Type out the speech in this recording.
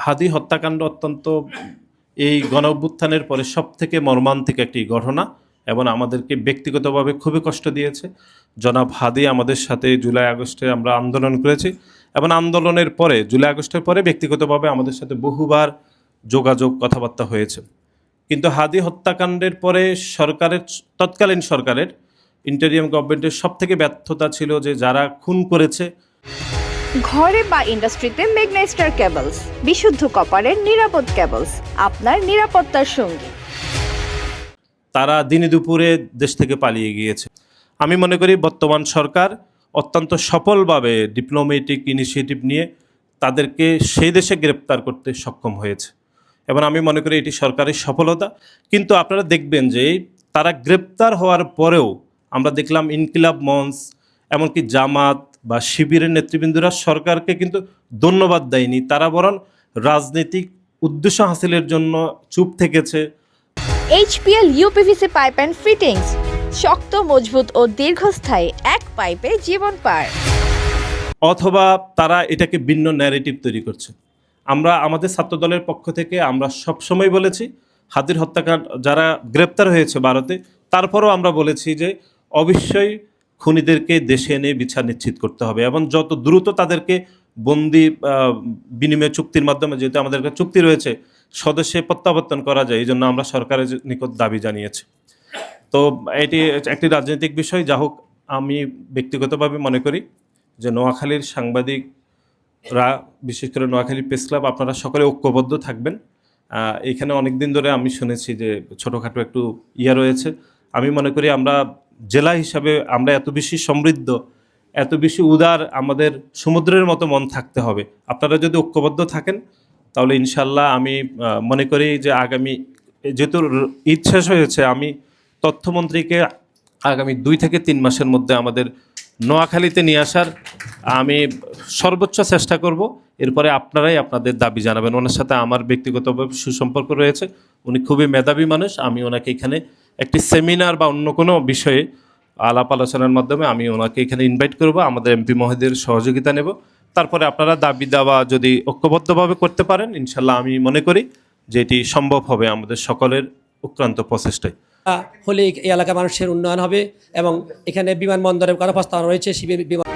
হাদি হত্যাকাণ্ড অত্যন্ত এই গণ-অভ্যুত্থানের পরে সবথেকে মর্মান্তিক একটি ঘটনা এবং আমাদেরকে ব্যক্তিগতভাবে খুবই কষ্ট দিয়েছে। জনাব হাদি আমাদের সাথে জুলাই আগস্টে আমরা আন্দোলন করেছি এবং আন্দোলনের পরে জুলাই আগস্টের পরে ব্যক্তিগতভাবে আমাদের সাথে বহুবার যোগাযোগ কথাবার্তা হয়েছে। কিন্তু হাদি হত্যাকাণ্ডের পরে তৎকালীন সরকারের ইন্টারিয়াম গভর্নমেন্টের সবথেকে ব্যর্থতা ছিল যে যারা খুন করেছে ঘরে বা ইন্ডাস্ট্রিতে ম্যাগনেস্টার কেবলস, বিশুদ্ধ কপারের নিরাপদ কেবলস, আপনার নিরাপত্তার সঙ্গী। তারা দিনে দুপুরে দেশ থেকে পালিয়ে গিয়েছে। আমি মনে করি বর্তমান সরকার অত্যন্ত সফলভাবে ডিপ্লোম্যাটিক ইনিশিয়েটিভ নিয়ে তাদেরকে সেই দেশে গ্রেপ্তার করতে সক্ষম হয়েছে এবং আমি মনে করি এটি সরকারের সফলতা। কিন্তু আপনারা দেখবেন যে তারা গ্রেপ্তার হওয়ার পরেও আমরা দেখলাম ইনকিলাব মঞ্চ, এমনকি জামাত বা শিবিরের নেতৃবৃন্দরা সরকারকে কিন্তু ধন্যবাদ দেয়নি, তারা বরং রাজনৈতিক উদ্দেশ্য হাসিলের জন্য চুপ থেকেছে। HPL uPVC pipe and fittings, শক্ত, মজবুত ও দীর্ঘস্থায়ী, এক পাইপে জীবন পার। অথবা তারা এটাকে ভিন্ন ন্যারেটিভ তৈরি করছে। আমরা আমাদের ছাত্রদলের পক্ষ থেকে আমরা সবসময় বলেছি হাদির হত্যাকাণ্ড যারা গ্রেপ্তার হয়েছে ভারতে, তারপরও আমরা বলেছি যে অবশ্যই খুনিদেরকে দেশে এনে বিচার নিশ্চিত করতে হবে এবং যত দ্রুত তাদেরকে বন্দি বিনিময় চুক্তির মাধ্যমে, যেহেতু আমাদের কাছে চুক্তি রয়েছে, স্বদেশে প্রত্যাবর্তন করা যায়, এই জন্য আমরা সরকারের নিকট দাবি জানিয়েছি। তো এটি একটি রাজনৈতিক বিষয়। যা হোক, আমি ব্যক্তিগতভাবে মনে করি যে নোয়াখালীর সাংবাদিকরা, বিশেষ করে নোয়াখালী প্রেস ক্লাব, আপনারা সকলে ঐক্যবদ্ধ থাকবেন। এখানে অনেক দিন ধরে আমি শুনেছি যে ছোটোখাটো একটু রয়েছে। আমি মনে করি আমরা জেলা হিসাবে আমরা এত বেশি সমৃদ্ধ, এত বেশি উদার, আমাদের সমুদ্রের মতো মন থাকতে হবে। আপনারা যদি ঐক্যবদ্ধ থাকেন তাহলে ইনশাল্লাহ আমি মনে করি যে আগামী, যেহেতু ঈদ শেষ হয়েছে, আমি তথ্যমন্ত্রীকে আগামী 2 থেকে 3 মাসের মধ্যে আমাদের নোয়াখালীতে নিয়ে আসার আমি সর্বোচ্চ চেষ্টা করব। এরপরে আপনারাই আপনাদের দাবি জানাবেন। ওনার সাথে আমার ব্যক্তিগতভাবে সুসম্পর্ক রয়েছে, উনি খুবই মেধাবী মানুষ। আমি ওনাকে এখানে একটি সেমিনার বা অন্য কোনো বিষয়ে আলাপ আলোচনার মাধ্যমে আমি ওনাকে এখানে ইনভাইট করব, আমাদের এমপি মহোদয়ের সহযোগিতা নেব। তারপরে আপনারা দাবি দাওয়া যদি ঐক্যবদ্ধভাবে করতে পারেন, ইনশাল্লাহ আমি মনে করি যে এটি সম্ভব হবে আমাদের সকলের উক্রান্ত প্রচেষ্টায়। হলে এই এলাকার মানুষের উন্নয়ন হবে এবং এখানে বিমানবন্দরের কথা প্রস্তাবনা রয়েছে, শিবির বিমান